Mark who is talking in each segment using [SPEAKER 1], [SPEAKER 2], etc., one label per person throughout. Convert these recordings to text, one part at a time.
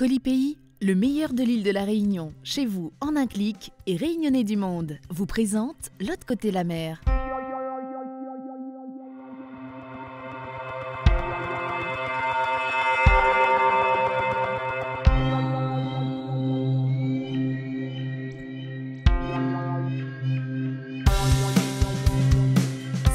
[SPEAKER 1] Colipaís, le meilleur de l'île de la Réunion, chez vous en un clic et Réunionnais du monde, vous présente L'autre côté la mer.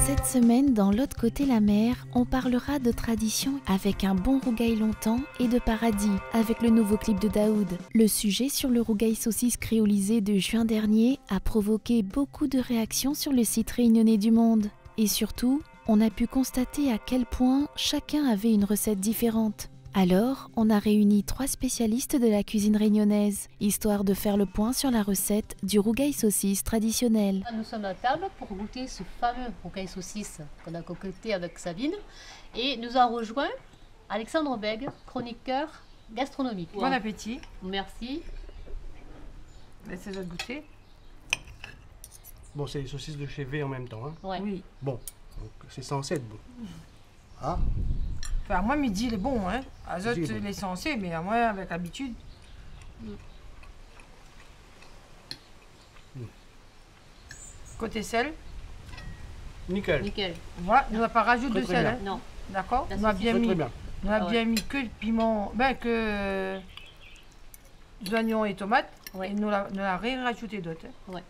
[SPEAKER 1] Cette semaine, dans L'autre côté la mer, on parlera de tradition avec un bon rougail longtemps et de paradis avec le nouveau clip de Daoud. Le sujet sur le rougail saucisse créolisé de juin dernier a provoqué beaucoup de réactions sur le site Réunionnais du monde. Et surtout, on a pu constater à quel point chacun avait une recette différente. Alors, on a réuni 3 spécialistes de la cuisine réunionnaise, histoire de faire le point sur la recette du rougail saucisse traditionnel.
[SPEAKER 2] Nous sommes à table pour goûter ce fameux rougail saucisse qu'on a concocté avec Sabine. Et nous a rejoint Alexandre Bègue, chroniqueur gastronomique.
[SPEAKER 3] Bon appétit.
[SPEAKER 2] Merci.
[SPEAKER 3] Laissez-le goûter.
[SPEAKER 4] Bon, c'est les saucisses de chez V en même temps. Hein.
[SPEAKER 2] Ouais.
[SPEAKER 3] Oui.
[SPEAKER 4] Bon, c'est censé être bon. Ah,
[SPEAKER 3] Enfin, moi, midi, il est bon. Hein. Azote,
[SPEAKER 4] Midi, il est bon.
[SPEAKER 3] il est censé, mais à moi, avec habitude. Côté sel,
[SPEAKER 4] nickel.
[SPEAKER 2] Nickel.
[SPEAKER 3] voilà, on n'a pas rajouté
[SPEAKER 4] Très,
[SPEAKER 3] de
[SPEAKER 4] très
[SPEAKER 3] sel.
[SPEAKER 4] bien.
[SPEAKER 3] Hein.
[SPEAKER 2] Non.
[SPEAKER 3] D'accord.
[SPEAKER 2] La
[SPEAKER 3] On a
[SPEAKER 2] saucisse,
[SPEAKER 3] bien
[SPEAKER 4] Très,
[SPEAKER 3] mis,
[SPEAKER 4] très bien.
[SPEAKER 3] on a
[SPEAKER 2] Ah ouais.
[SPEAKER 3] bien mis que le piment, que des oignons et tomates.
[SPEAKER 2] Ouais.
[SPEAKER 3] Et nous n'a rien rajouté d'autre. Hein.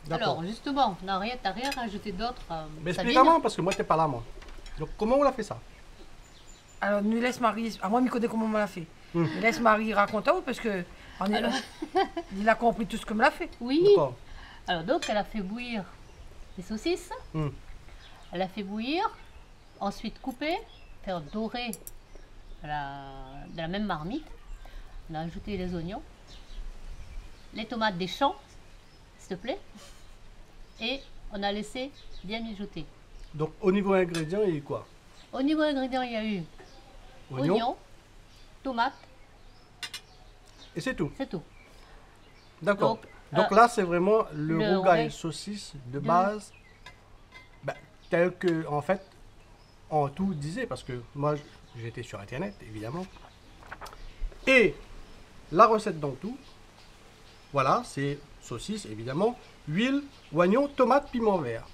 [SPEAKER 4] D'accord.
[SPEAKER 2] Alors, justement, t'as rien rajouté d'autre,
[SPEAKER 4] Mais
[SPEAKER 2] Sabine?
[SPEAKER 4] explique-moi, parce que moi, t'es pas là, moi. Donc, comment on a fait ça?
[SPEAKER 3] Alors, nous laisse Marie. Ah, moi, je connais comment on l'a fait.
[SPEAKER 4] Hum.
[SPEAKER 3] Je laisse Marie raconter parce que
[SPEAKER 2] Alors.
[SPEAKER 3] il a compris tout ce que me l'a fait.
[SPEAKER 2] Oui.
[SPEAKER 4] D'accord.
[SPEAKER 2] Alors, donc, elle a fait bouillir les saucisses.
[SPEAKER 4] Hum.
[SPEAKER 2] Elle a fait bouillir, ensuite couper, faire dorer de la même marmite. On a ajouté les oignons, les tomates des champs, s'il te plaît, et on a laissé bien mijoter.
[SPEAKER 4] Donc, au niveau ingrédients, il y a eu quoi?
[SPEAKER 2] Au niveau ingrédients, il y a eu oignons, tomates,
[SPEAKER 4] Et c'est tout.
[SPEAKER 2] c'est tout.
[SPEAKER 4] D'accord.
[SPEAKER 2] Donc,
[SPEAKER 4] Donc là, c'est vraiment le
[SPEAKER 2] le
[SPEAKER 4] rougail
[SPEAKER 2] rougail
[SPEAKER 4] saucisse de
[SPEAKER 2] de-
[SPEAKER 4] base, tel que, en fait, en tout disait, parce que moi, j'étais sur Internet, évidemment. Et la recette dans tout, voilà, c'est saucisse, évidemment, huile, oignon, tomate, piment vert.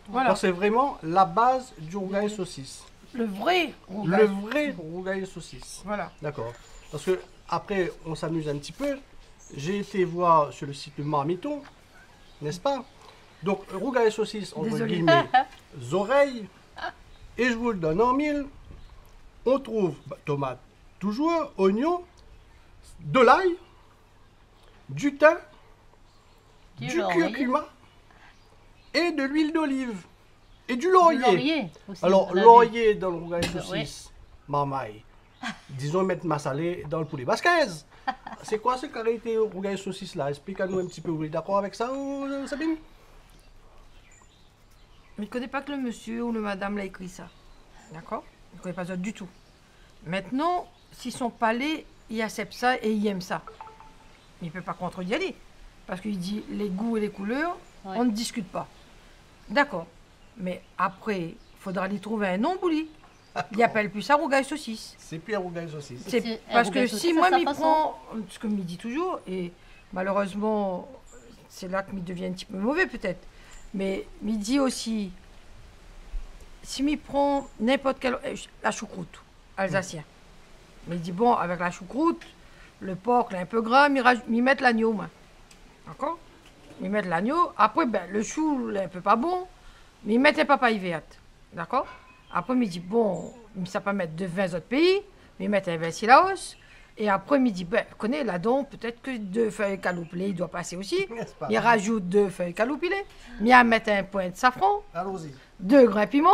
[SPEAKER 3] Voilà.
[SPEAKER 4] Alors, c'est vraiment la base du rougail saucisse.
[SPEAKER 3] Le vrai
[SPEAKER 4] Le
[SPEAKER 3] rougail.
[SPEAKER 4] vrai rougail saucisse.
[SPEAKER 3] Voilà.
[SPEAKER 4] D'accord. Parce que après, on s'amuse un petit peu. J'ai été voir sur le site de Marmiton, n'est-ce pas? Donc, rougail saucisse, entre
[SPEAKER 3] Désolée.
[SPEAKER 4] guillemets, oreilles. Et je vous le donne en mille. On trouve tomate, toujours, oignon, de l'ail, du thym, du
[SPEAKER 2] laurier.
[SPEAKER 4] curcuma et de l'huile d'olive. Et du
[SPEAKER 2] Du
[SPEAKER 4] laurier.
[SPEAKER 2] laurier aussi.
[SPEAKER 4] Alors,
[SPEAKER 2] on a vu.
[SPEAKER 4] laurier dans le rougail
[SPEAKER 2] Ouais.
[SPEAKER 4] saucisse, marmaille. Disons mettre ma salée dans le poulet basquez. C'est quoi ce caractère rougail saucisse là? Explique-nous un petit peu. Vous êtes d'accord avec ça, Sabine?
[SPEAKER 3] Mais il ne connaît pas que le monsieur ou le madame l'a écrit ça. D'accord? Il ne connaît pas ça du tout. Maintenant, si son palais, il accepte ça et il aime ça. Mais il ne peut pas contredire. Parce qu'il dit les goûts et les couleurs,
[SPEAKER 2] Ouais.
[SPEAKER 3] on ne discute pas. D'accord. Mais après, il faudra lui trouver un nom pour lui. Il appelle plus ça rougail saucisse.
[SPEAKER 4] C'est plus un rougail saucisse.
[SPEAKER 2] C'est
[SPEAKER 3] C'est
[SPEAKER 2] un
[SPEAKER 3] parce
[SPEAKER 2] rougail
[SPEAKER 3] que si
[SPEAKER 2] saucisse
[SPEAKER 3] moi
[SPEAKER 2] à sa
[SPEAKER 3] m'y
[SPEAKER 2] façon.
[SPEAKER 3] prends ce que me dit toujours, et malheureusement, c'est là que m'y devient un petit peu mauvais peut-être, mais m'y dit aussi, si m'y prend n'importe quelle, la choucroute alsacien, mais il dit bon, avec la choucroute, le porc là, un peu gras, m'y mettre l'agneau, moi. D'accord? M'y mettre l'agneau, après ben, le chou là, un peu pas bon, m'y mettre les papayes vertes. D'accord? Après, il dit, bon, ça peut mettre de 20 autres pays, mais mettre un Laos. Et après, il dit, ben, connais là-dedans, peut-être que 2 feuilles caloupilées, il doit passer aussi.
[SPEAKER 4] N'est-ce pas?
[SPEAKER 3] Il rajoute 2 feuilles caloupilées. Mais il mettre un point de safran,
[SPEAKER 4] Allons-y.
[SPEAKER 3] 2 grains piment.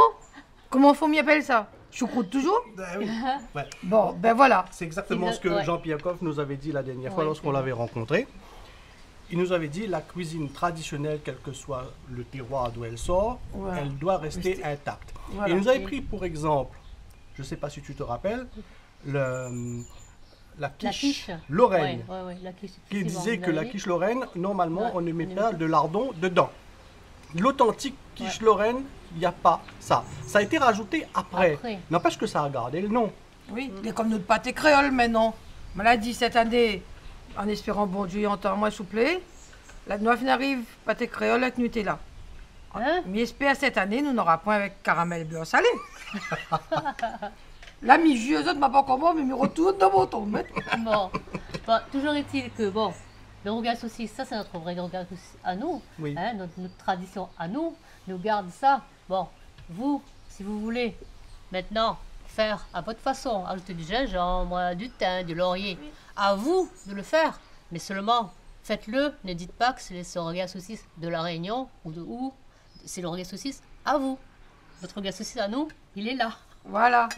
[SPEAKER 3] Comment faut m'y appeler ça? Choucroute toujours?
[SPEAKER 4] Ah oui. Ouais.
[SPEAKER 3] Bon, ben voilà.
[SPEAKER 4] C'est exactement ce que
[SPEAKER 2] Ouais.
[SPEAKER 4] Jean-Pierre Coff nous avait dit la dernière fois
[SPEAKER 2] Ouais,
[SPEAKER 4] lorsqu'on
[SPEAKER 2] c'est
[SPEAKER 4] l'avait rencontré. Il nous avait dit la cuisine traditionnelle, quel que soit le terroir d'où elle sort,
[SPEAKER 3] Ouais.
[SPEAKER 4] elle doit rester intacte.
[SPEAKER 3] Voilà.
[SPEAKER 4] Et il nous avait pris pour exemple, je ne sais pas si tu te rappelles, la
[SPEAKER 2] La
[SPEAKER 4] quiche,
[SPEAKER 2] quiche.
[SPEAKER 4] Lorraine,
[SPEAKER 2] Ouais, la quiche.
[SPEAKER 4] qui
[SPEAKER 2] effectivement,
[SPEAKER 4] disait
[SPEAKER 2] vous
[SPEAKER 4] que la
[SPEAKER 2] l'avez.
[SPEAKER 4] quiche Lorraine, normalement,
[SPEAKER 2] Ouais,
[SPEAKER 4] on ne met
[SPEAKER 2] on ne
[SPEAKER 4] pas
[SPEAKER 2] met
[SPEAKER 4] de lardon dedans. L'authentique quiche Lorraine, il n'y a pas ça. Ça a été rajouté après.
[SPEAKER 2] Après.
[SPEAKER 4] N'empêche que ça a gardé le nom.
[SPEAKER 3] Oui, il est comme notre pâté créole maintenant. On l'a dit cette année, en espérant bon Dieu entend moins souplé, la noix n'arrive pâté créole avec Nutella.
[SPEAKER 2] Hein?
[SPEAKER 3] Mais espère cette année, nous n'aura point avec caramel blanc salé. L'ami jus, eux autres, m'a pas comment, mais me retourne dans mon tombe.
[SPEAKER 2] Bon. Bon, toujours est-il que, bon, le rougail saucisse, ça c'est notre vrai rougail saucisse à nous,
[SPEAKER 4] Oui.
[SPEAKER 2] hein, notre tradition à nous, nous garde ça. Bon, vous, si vous voulez, maintenant, faire à votre façon, ajouter du gingembre, du thym, du laurier, à vous de le faire, mais seulement, faites-le, ne dites pas que c'est le rougail saucisse de la Réunion, ou de où, c'est le rougail saucisse à vous. Notre rougail saucisse à nous, il est là.
[SPEAKER 3] Voilà.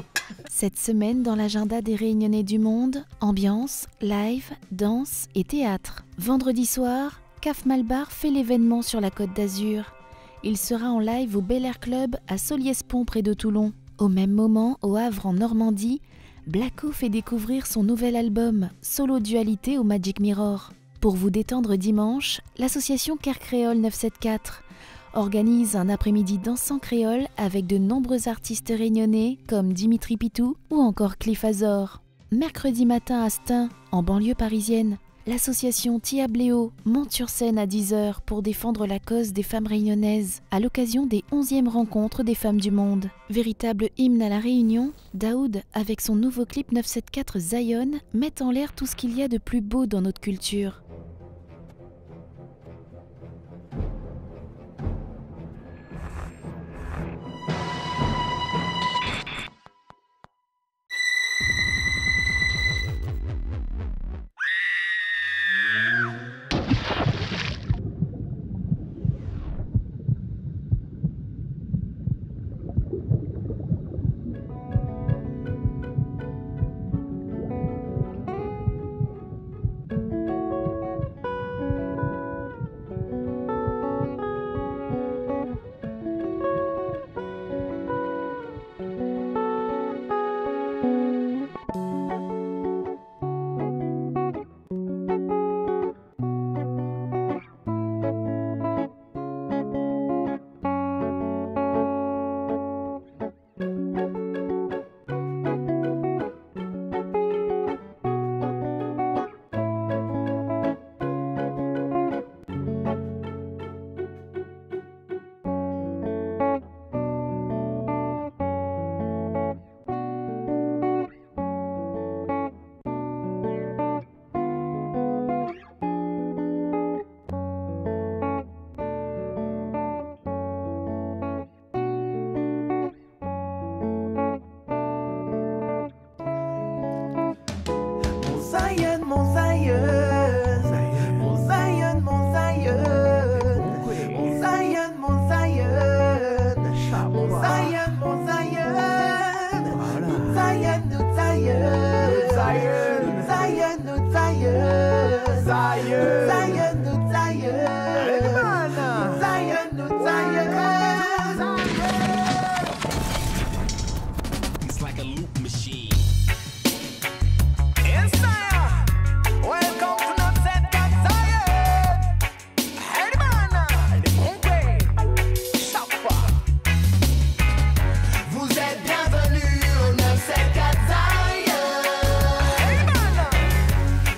[SPEAKER 1] Cette semaine, dans l'agenda des Réunionnais du monde, ambiance, live, danse et théâtre. Vendredi soir, CAF Malbar fait l'événement sur la Côte d'Azur. Il sera en live au Bel Air Club à Solliès-Pont près de Toulon. Au même moment, au Havre en Normandie, Blacko fait découvrir son nouvel album, Solo Dualité au Magic Mirror. Pour vous détendre dimanche, l'association Caire Créole 974 organise un après-midi dansant créole avec de nombreux artistes réunionnais comme Dimitri Pitou ou encore Cliff Azor. Mercredi matin à Stein, en banlieue parisienne, l'association Tiabléo monte sur scène à 10h pour défendre la cause des femmes réunionnaises à l'occasion des 11e rencontres des femmes du monde. Véritable hymne à la Réunion, Daoud, avec son nouveau clip 974 Zion, met en l'air tout ce qu'il y a de plus beau dans notre culture.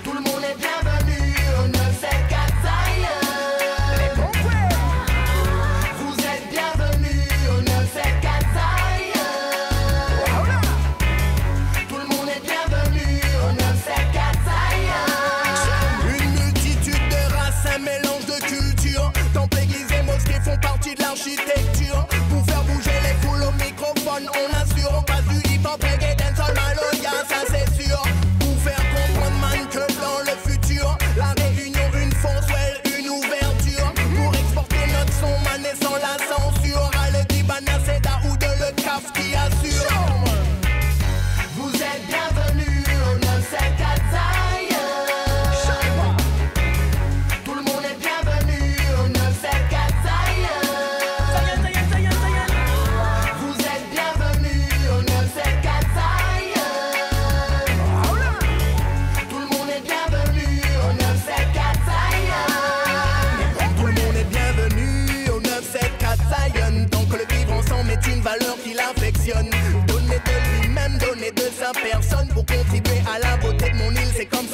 [SPEAKER 5] Tout le monde est bienvenu au 974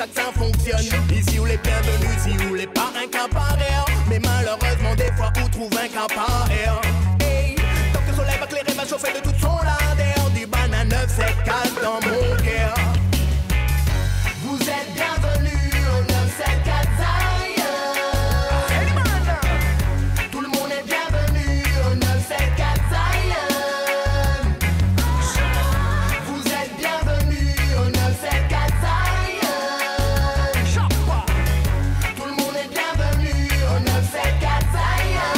[SPEAKER 5] ça que ça fonctionne. Ici où les bienvenus, ici où les parrains camparaires. Mais malheureusement des fois où trouve un camparaire. Hey, tant que le soleil va éclairer, va chauffer de toute son ardeur. Du banane 974 dans mon cœur. Vous êtes bienvenus au 974 Zion. Tout le monde est bienvenu au 974 Zion. Vous êtes bienvenus au 974 Zion. Tout le monde est bienvenu au 974 Zion.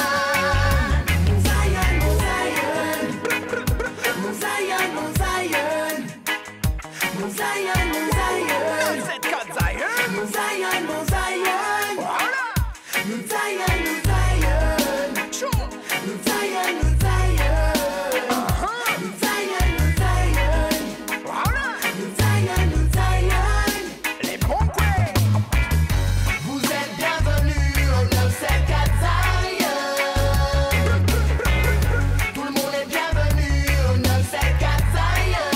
[SPEAKER 5] Mon Zion, mon Zion. Mon Zion, mon Zion. Mon Zion, mon Zion. 974 Zion. Mon Zion, mon Zion. Voilà. Mon Zion, mon Zion. Sure. Mon Zion, mon Zion. Mon Zion, mon Zion. Voilà. Mon Zion, mon Zion. Les bons coups. Vous êtes bienvenus au 974 Zion. Tout le monde est bienvenu au 974 Zion.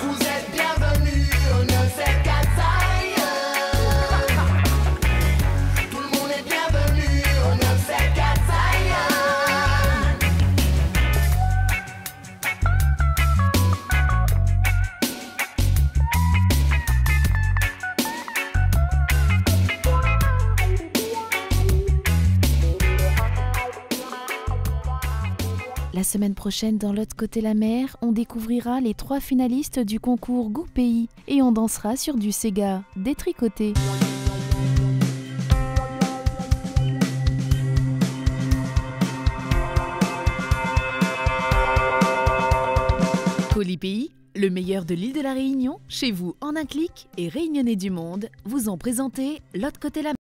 [SPEAKER 5] Vous êtes bienvenus au 974 Zion. Tout le monde est bienvenu au 974 Zion.
[SPEAKER 1] La semaine prochaine, dans l'autre côté la mer, on découvrira les 3 finalistes du concours Goût Pays et on dansera sur du Sega détricoté. Polypays, le meilleur de l'île de la Réunion, chez vous en un clic et réunionnais du monde, vous ont présenté l'autre côté la mer.